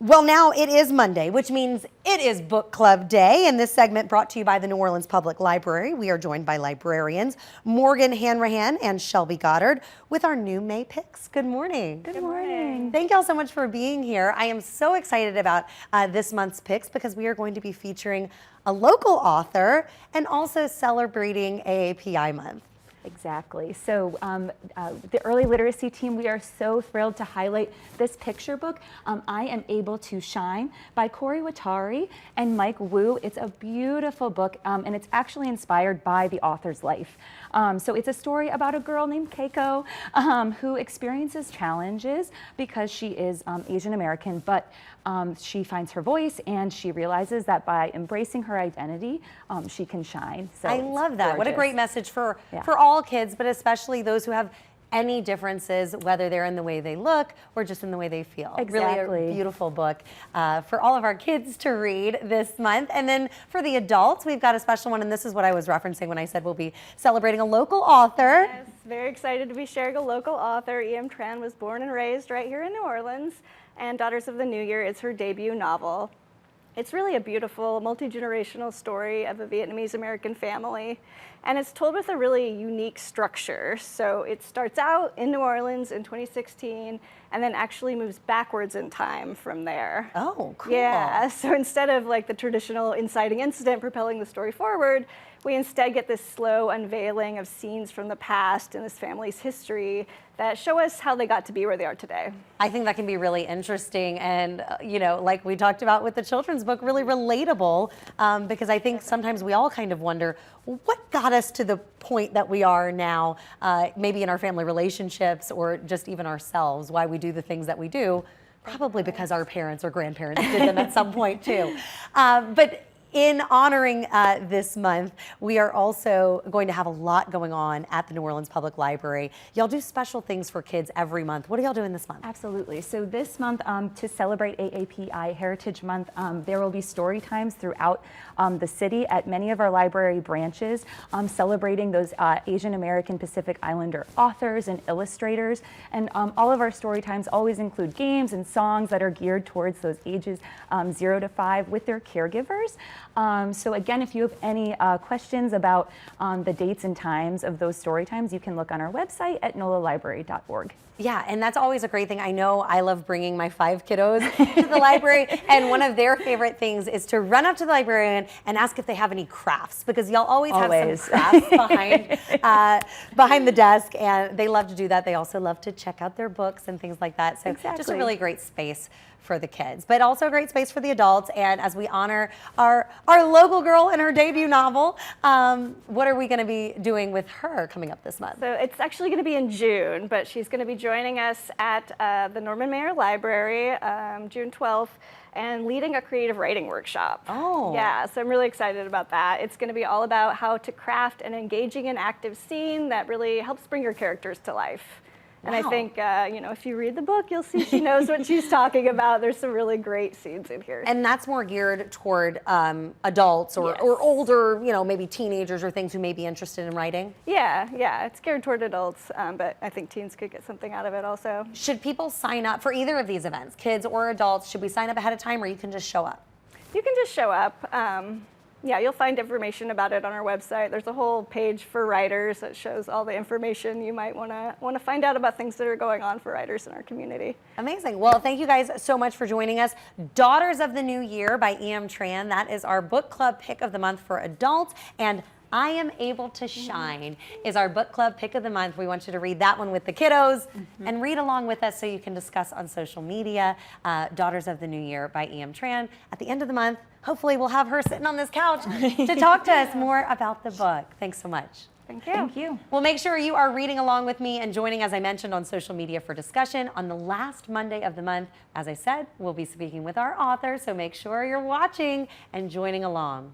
Well, now it is Monday, which means it is book club day, and this segment brought to you by the New Orleans Public Library. We are joined by librarians Morgan Hanrahan and Shelby Goddard with our new May picks. Good morning. Good morning. Thank y'all so much for being here. I am so excited about this month's picks because we are going to be featuring a local author and also celebrating AAPI month. Exactly. So the early literacy team, we are so thrilled to highlight this picture book, I Am Able to Shine by Corey Watari and Mike Wu. It's a beautiful book, and it's actually inspired by the author's life. So it's a story about a girl named Keiko who experiences challenges because she is Asian American, but she finds her voice and she realizes that by embracing her identity, she can shine. So I love that. Gorgeous. What a great message for all kids, but especially those who have any differences, whether they're in the way they look or just in the way they feel. Exactly. Really a beautiful book for all of our kids to read this month. And then for the adults, we've got a special one, and this is what I was referencing when I said we'll be celebrating a local author. Yes, very excited to be sharing a local author. Tran was born and raised right here in New Orleans, and Daughters of the New Year is her debut novel. It's really a beautiful, multi-generational story of a Vietnamese American family, and it's told with a really unique structure. So it starts out in New Orleans in 2016, and then actually moves backwards in time from there. Oh, cool. Yeah, so instead of like the traditional inciting incident propelling the story forward, we instead get this slow unveiling of scenes from the past in this family's history that show us how they got to be where they are today. I think that can be really interesting and, you know, like we talked about with the children's book, really relatable because I think sometimes we all kind of wonder, what got us to the point that we are now, maybe in our family relationships or just even ourselves, why we do the things that we do, probably because our parents or grandparents did them at some point too. But in honoring this month, we are also going to have a lot going on at the New Orleans Public Library. Y'all do special things for kids every month. What are y'all doing this month? Absolutely. So this month, to celebrate AAPI Heritage Month, there will be story times throughout the city at many of our library branches, celebrating those Asian American Pacific Islander authors and illustrators. And all of our story times always include games and songs that are geared towards those ages 0 to 5 with their caregivers. So again, if you have any questions about the dates and times of those story times, you can look on our website at nolalibrary.org. Yeah, and that's always a great thing. I know I love bringing my 5 kiddos to the library, and one of their favorite things is to run up to the librarian and ask if they have any crafts, because y'all always have some crafts behind the desk, and they love to do that. They also love to check out their books and things like that. So just a really great space for the kids, but also a great space for the adults. And as we honor our local girl in her debut novel, what are we going to be doing with her coming up this month? So it's actually going to be in June, but she's going to be joining us at the Norman Mailer Library June 12th and leading a creative writing workshop. Oh. Yeah, so I'm really excited about that. It's going to be all about how to craft an engaging and active scene that really helps bring your characters to life. And I think, you know, if you read the book, you'll see she knows what she's talking about. There's some really great scenes in here. And that's more geared toward adults or older, you know, maybe teenagers or things who may be interested in writing? Yeah, it's geared toward adults, but I think teens could get something out of it also. Should people sign up for either of these events, kids or adults? Should we sign up ahead of time, or you can just show up? You can just show up. Yeah, you'll find information about it on our website. There's a whole page for writers that shows all the information you might want to find out about things that are going on for writers in our community. Amazing. Well, thank you guys so much for joining us. Daughters of the New Year by E.M. Tran. That is our book club pick of the month for adults. And I Am Able to Shine is our book club pick of the month. We want you to read that one with the kiddos and read along with us so you can discuss on social media. Daughters of the New Year by E.M. Tran. At the end of the month, hopefully we'll have her sitting on this couch to talk to us more about the book. Thanks so much. Thank you. Thank you. Well, make sure you are reading along with me and joining, as I mentioned, on social media for discussion on the last Monday of the month. As I said, we'll be speaking with our author, so make sure you're watching and joining along.